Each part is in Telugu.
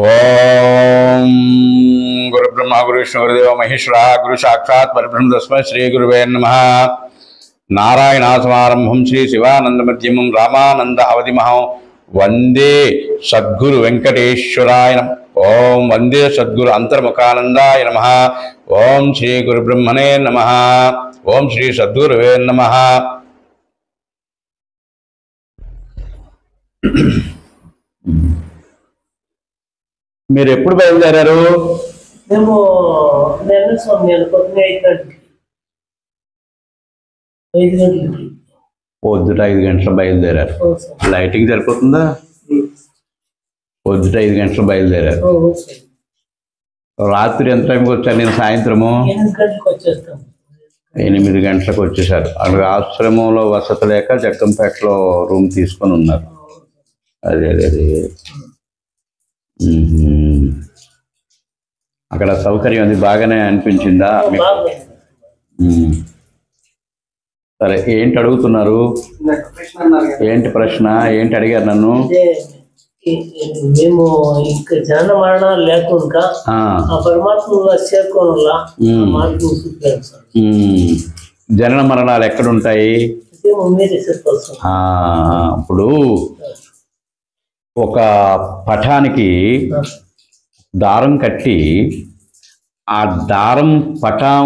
ओम गुरु ब्रह्मा गुरु विष्णु गुरुदेव महेश्वरा गुरु साक्षात् परब्रह्म तस्मै श्री गुरुवे नमः। नारायणासमारंभं श्री शिवानंद मध्यमं रामानंद अवधिमहं वंदे सद्गुरु वेंकटेश्वराय नमः। ओम वंदे सद्गुरु अंतर्मुखानंदाय नमः। ओम श्री गुरु ब्रह्मणे नमः। ओम श्री सद्गुरुवे नमः। మీరు ఎప్పుడు బయలుదేరారు? మేము పొద్దుట 5 గంటలు బయలుదేరారు. లైటింగ్ సరిపోతుందా? పొద్దుట 5 గంటలు బయలుదేరారు. రాత్రి ఎంత టైంకి వచ్చారు? నేను సాయంత్రము 8 గంటలకు వచ్చేసారు. అక్కడ ఆశ్రమంలో వసతి లేక జగ్గంపేటలో రూమ్ తీసుకొని ఉన్నారు. అదే అదే అదే అక్కడ సౌకర్యం అది బాగానే అనిపించిందా? సరే, ఏంటి అడుగుతున్నారు? ఏంటి ప్రశ్న? ఏంటి అడిగారు నన్ను? మేము ఇంకా జనన మరణాలు లేకుండా పరమాత్మలో చేరుకోవాలా? జనన మరణాలు ఎక్కడుంటాయి? ఇప్పుడు ఒక పటానికి దారం కట్టి ఆ దారం పటం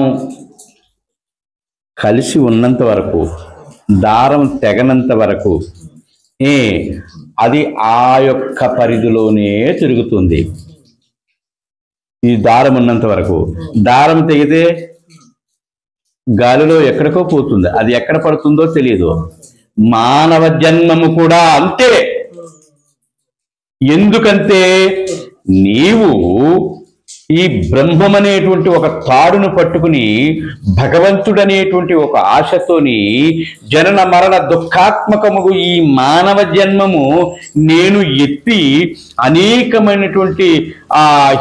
కలిసి ఉన్నంత వరకు, దారం తెగనంత వరకు అది ఆ యొక్క పరిధిలోనే తిరుగుతుంది. ఈ దారం ఉన్నంత వరకు. దారం తెగితే గాలిలో ఎక్కడికో పోతుంది. అది ఎక్కడ పడుతుందో తెలియదు. మానవ జన్మము కూడా అంతే. ఎందుకంటే నీవు ఈ బ్రహ్మమనేటువంటి ఒక తాడును పట్టుకుని భగవంతుడనేటువంటి ఒక ఆశతోని జనన మరణ దుఃఖాత్మకముగు ఈ మానవ జన్మము నేను ఎత్తి అనేకమైనటువంటి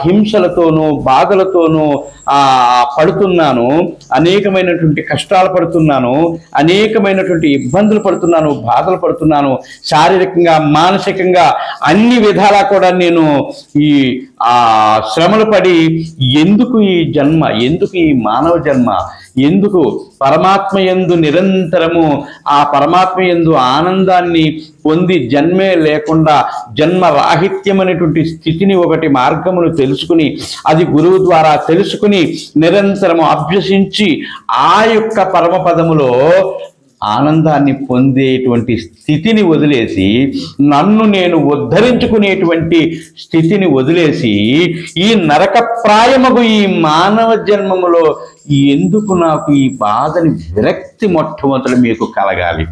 హింసలతోనూ బాధలతోనూ పడుతున్నాను, అనేకమైనటువంటి కష్టాలు పడుతున్నాను, అనేకమైనటువంటి ఇబ్బందులు పడుతున్నాను, బాధలు పడుతున్నాను. శారీరకంగా మానసికంగా అన్ని విధాలా కూడా నేను ఈ శ్రమలు పడి ఎందుకు ఈ జన్మ, ఎందుకు ఈ మానవ జన్మ, ఎందుకు పరమాత్మ యందు నిరంతరము ఆ పరమాత్మ యందు ఆనందాన్ని పొంది జన్మే లేకుండా జన్మ రాహిత్యం అనేటువంటి స్థితిని ఒకటి మార్గమును తెలుసుకుని అది గురువు ద్వారా తెలుసుకుని నిరంతరము అభ్యసించి ఆ యొక్క పరమపదములో ఆనందాన్ని పొందేటువంటి స్థితిని వదిలేసి, నన్ను నేను ఉద్ధరించుకునేటువంటి స్థితిని వదిలేసి ఈ నరకప్రాయముగు ఈ మానవ జన్మములో ఎందుకు నాకు ఈ బాధని విరక్తి మొట్టమొదలు మీకు కలగాలి.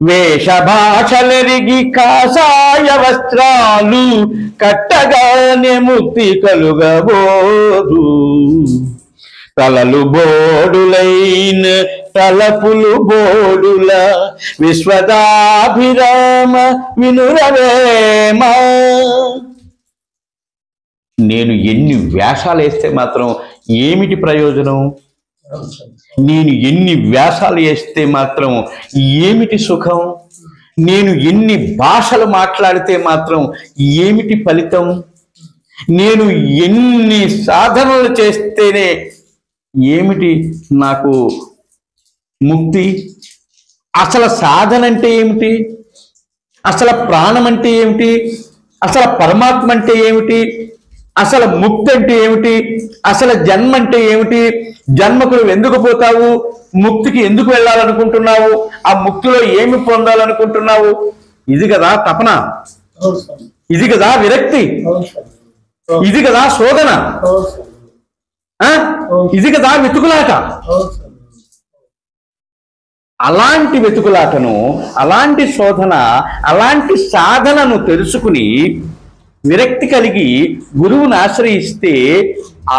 వేషభాషలరిగి కాషాయ వస్త్రాలు కట్టగానే ముక్తి కలుగబోదు. తలలు బోడులైన తలపులు బోడుల విశ్వదాభిరామ వినురవేమా. నేను ఎన్ని వేషాలు వేస్తే మాత్రం ఏమిటి ప్రయోజనం? నేను ఎన్ని వేషాలు వేస్తే మాత్రం ఏమిటి సుఖం? నేను ఎన్ని భాషలు మాట్లాడితే మాత్రం ఏమిటి ఫలితం? నేను ఎన్ని సాధనలు చేస్తేనే ఏమిటి నాకు ముక్తి? అసలు సాధన అంటే ఏమిటి? అసలు ప్రాణం అంటే ఏమిటి? అసలు పరమాత్మ అంటే ఏమిటి? అసలు ముక్తి అంటే ఏమిటి? అసలు జన్మ అంటే ఏమిటి? జన్మకు నువ్వు ఎందుకు పోతావు? ముక్తికి ఎందుకు వెళ్ళాలనుకుంటున్నావు? ఆ ముక్తిలో ఏమి పొందాలనుకుంటున్నావు? ఇది కదా తపన, ఇది కదా విరక్తి, ఇది కదా శోధన, ఇది కదా వెతుకులాట. అలాంటి వెతుకులాటను, అలాంటి శోధన, అలాంటి సాధనను తెలుసుకుని విరక్తి కలిగి గురువుని ఆశ్రయిస్తే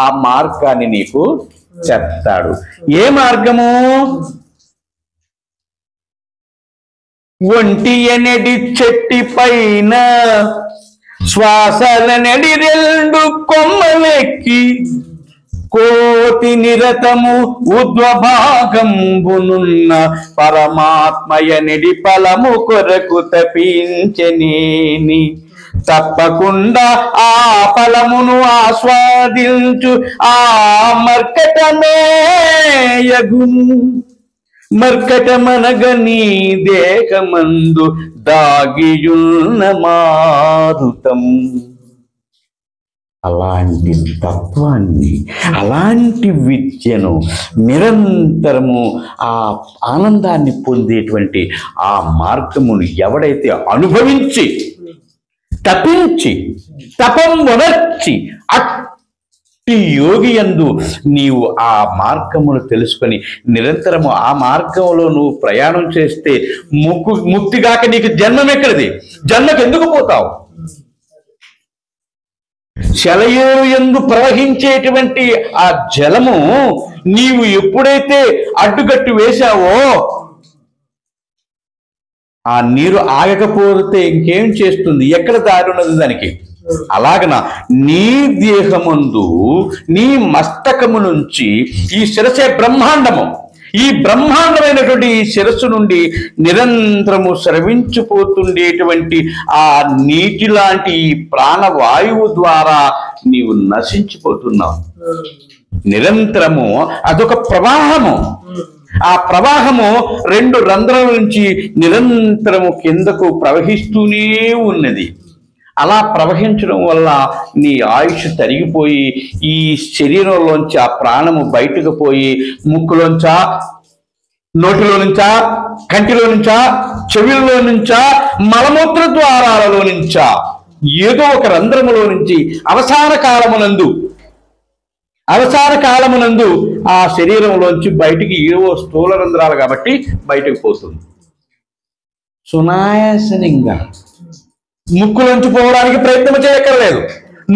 ఆ మార్గాన్ని నీకు చెప్తాడు. ఏ మార్గము? ఒంటి ఎనడి చెట్టి పైన శ్వాసలనడి 2 కొమ్మలెక్కి కోటి నిరతము ఉద్వభాగంబునున్న పరమాత్మయ నిడి ఫలము కొరకు తపించనేని తప్పకుండా ఆ ఫలమును ఆస్వాదించు ఆ మర్కటమేయగును. మర్కటమనగ నీ దేహమందు దాగియున్న మారుతం. అలాంటి తత్వాన్ని, అలాంటి విద్యను నిరంతరము ఆ ఆనందాన్ని పొందేటువంటి ఆ మార్గమును ఎవడైతే అనుభవించి తపించి తపం వనర్చి అట్టి యోగి యందు నీవు ఆ మార్గమును తెలుసుకొని నిరంతరము ఆ మార్గంలో నువ్వు ప్రయాణం చేస్తే ముక్తిగాక నీకు జన్మం ఎక్కడిది? జన్మకు ఎందుకు పోతావు? శలయేరు యందు ప్రవహించేటువంటి ఆ జలము నీవు ఎప్పుడైతే అడ్డుగట్టు వేశావో ఆ నీరు ఆగకపోతే ఇంకేం చేస్తుంది? ఎక్కడ దారి ఉన్నది దానికి? అలాగన నీ దేహమందు నీ మస్తకము నుంచి ఈ శిరసే బ్రహ్మాండము, ఈ బ్రహ్మాండమైనటువంటి ఈ శిరస్సు నుండి నిరంతరము స్రవించిపోతుండేటువంటి ఆ నీటి లాంటి ఈ ప్రాణవాయువు ద్వారా నీవు నశించిపోతున్నావు. నిరంతరము అదొక ప్రవాహము. ఆ ప్రవాహము 2 రంధ్రాల నుంచి నిరంతరము కిందకు ప్రవహిస్తూనే ఉన్నది. అలా ప్రవహించడం వల్ల నీ ఆయుష్ తరిగిపోయి ఈ శరీరంలోంచి ఆ ప్రాణము బయటకు పోయి ముక్కులోంచా, నోటిలో నుంచా, కంటిలో నుంచా, చెవుల్లో నుంచా, మలమూత్ర ద్వారాలలో నుంచా ఏదో ఒక రంధ్రములో నుంచి అవసాన కాలమునందు ఆ శరీరంలోంచి బయటికి ఏవో స్థూల రంధ్రాలు కాబట్టి బయటకు పోతుంది. సునాయాసనంగా ముక్కులోంచి పోవడానికి ప్రయత్నం చేయక్కర్లేదు,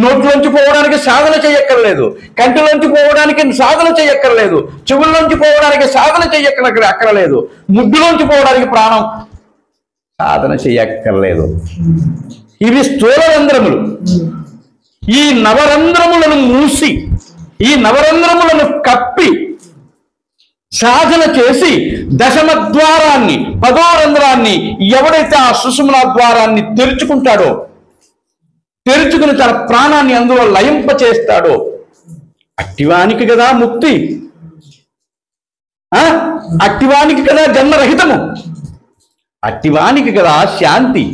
నోట్లోంచి పోవడానికి సాధన చేయక్కర్లేదు, కంటిలోంచి పోవడానికి సాధన చేయక్కర్లేదు, చెవుల్లోంచి పోవడానికి సాధన చేయక్కర్లేదు, ముడ్డులోంచి పోవడానికి ప్రాణం సాధన చేయక్కర్లేదు. ఇవి స్థూల రంధ్రములు. ఈ నవరంధ్రములను మూసి, ఈ నవరంధ్రములను కప్పి సాధన చేసి దశమ ద్వారాన్ని, 10వ రంధ్రాన్ని ఎవడైతే ఆ సుషుమ్నా ద్వారాన్ని తెరుచుకుంటాడో, తెరుచుకుని తన ప్రాణాన్ని అందులో లయింప చేస్తాడో అట్టివానికి కదా ముక్తి, అట్టివానికి కదా జన్మరహితము, అట్టివానికి కదా శాంతి.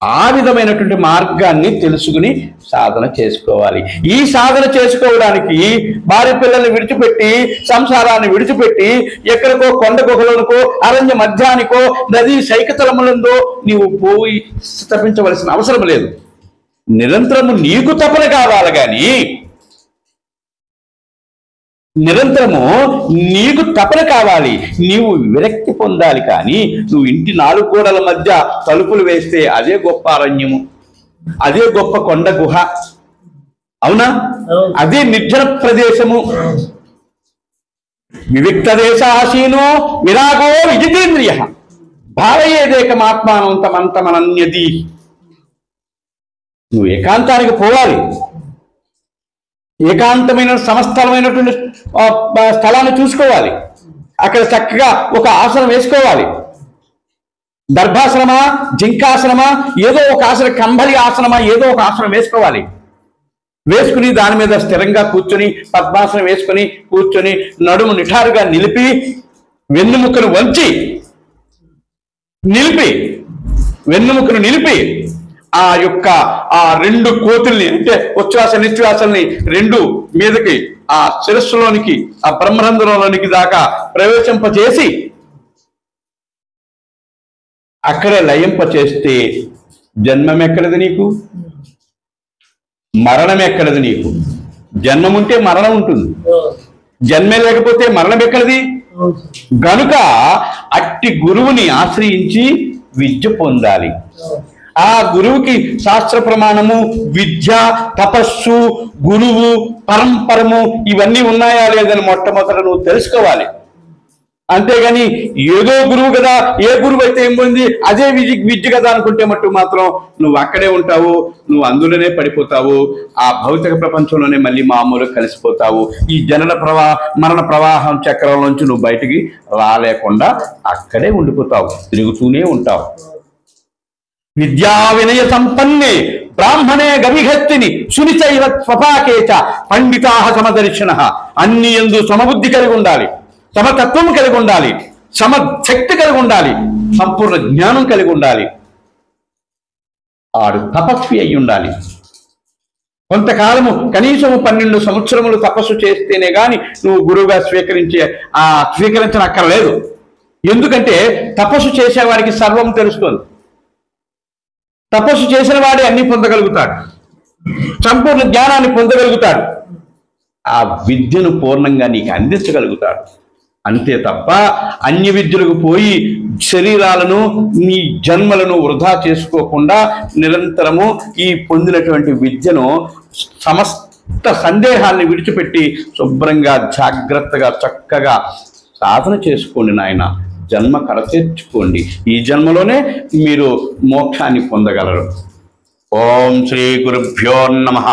ఆ విధమైనటువంటి మార్గాన్ని తెలుసుకుని సాధన చేసుకోవాలి. ఈ సాధన చేసుకోవడానికి భార్య పిల్లల్ని విడిచిపెట్టి, సంసారాన్ని విడిచిపెట్టి ఎక్కడికో కొండ గుహలకో, అరణ్య మధ్యానికో, నదీ సైకతలములందో నీవు పోయి తప్పించవలసిన అవసరం లేదు. నిరంతరము నీకు తపన కావాలి కానీ, నిరంతరము నీకు తపన కావాలి, నీవు విరక్తి పొందాలి. కానీ నువ్వు ఇంటి 4 గోడల మధ్య తలుపులు వేస్తే అదే గొప్ప అరణ్యము, అదే గొప్ప కొండ గుహ, అవునా? అదే నిర్జన ప్రదేశము. వివిక్త దేశాసీనో విరాగో విజితేంద్రియ భావయేదేకమాత్మానం తమంతమనన్యది. నువ్వు ఏకాంతానికి పోవాలి. ఏకాంతమైన సమస్థలమైనటువంటి స్థలాన్ని చూసుకోవాలి. అక్కడ చక్కగా ఒక ఆసనం వేసుకోవాలి. దర్భాసనమా, జింకాసనమా, ఏదో ఒక ఆసనం, కంబలి ఆసనమా, ఏదో ఒక ఆసనం వేసుకోవాలి. వేసుకుని దాని మీద స్థిరంగా కూర్చొని, పద్మాసనం వేసుకొని కూర్చొని నడుము నిఠారుగా నిలిపి, వెన్నుముకను వంచి నిలిపి ఆ యొక్క ఆ 2 కోతుల్ని, అంటే ఉచ్ఛ్వాస నిశ్వాసల్ని 2 మీదకి ఆ శిరస్సులోనికి, ఆ బ్రహ్మరంధ్రంలోనికి దాకా ప్రవేశింపచేసి అక్కడే లయింపచేస్తే జన్మం ఎక్కడది నీకు? మరణం ఎక్కడది నీకు? జన్మం ఉంటే మరణం ఉంటుంది, జన్మే లేకపోతే మరణం ఎక్కడది? గనుక అట్టి గురువుని ఆశ్రయించి విద్య పొందాలి. ఆ గురువుకి శాస్త్ర ప్రమాణము, విద్య, తపస్సు, గురువు, పరంపరము ఇవన్నీ ఉన్నాయా లేదని మొట్టమొదట నువ్వు తెలుసుకోవాలి. అంతేగాని ఏదో గురువు కదా, ఏ గురువు అయితే ఏం పోయింది, అదే విద్య కదా అనుకుంటే మట్టు మాత్రం నువ్వు అక్కడే ఉంటావు, నువ్వు అందులోనే పడిపోతావు, ఆ భౌతిక ప్రపంచంలోనే మళ్ళీ మామూలుగా కలిసిపోతావు. ఈ మరణ ప్రవాహం చక్రం నుంచి నువ్వు బయటికి రాలేకుండా అక్కడే ఉండిపోతావు, తిరుగుతూనే ఉంటావు. విద్యా వినయ సంపన్నే బ్రాహ్మణే గవిహత్తిని సునిచైవ స్వపాకేచ పండితా సమదర్శన. అన్ని యందు సమబుద్ధి కలిగి ఉండాలి, సమతత్వం కలిగి ఉండాలి, సమశక్తి కలిగి ఉండాలి, సంపూర్ణ జ్ఞానం కలిగి ఉండాలి. ఆడు తపస్వి అయి ఉండాలి. కొంతకాలము కనీసము 12 సంవత్సరములు తపస్సు చేస్తేనే గాని నువ్వు గురువుగా స్వీకరించనక్కర్లేదు. ఎందుకంటే తపస్సు చేసేవాడికి సర్వం తెలుస్తుంది. తపస్సు చేసిన వాడే అన్ని పొందగలుగుతాడు, సంపూర్ణ జ్ఞానాన్ని పొందగలుగుతాడు, ఆ విద్యను పూర్ణంగా నీకు అందించగలుగుతాడు. అంతే తప్ప అన్య విద్యలకు పోయి శరీరాలను నీ జన్మలను వృధా చేసుకోకుండా నిరంతరము ఈ పొందినటువంటి విద్యను సమస్త సందేహాన్ని విడిచిపెట్టి శుభ్రంగా జాగ్రత్తగా చక్కగా సాధన చేసుకోండి నాయన. జన్మ కడతీర్చుకోండి. ఈ జన్మలోనే మీరు మోక్షాన్ని పొందగలరు. ఓం శ్రీ గురుభ్యో నమః.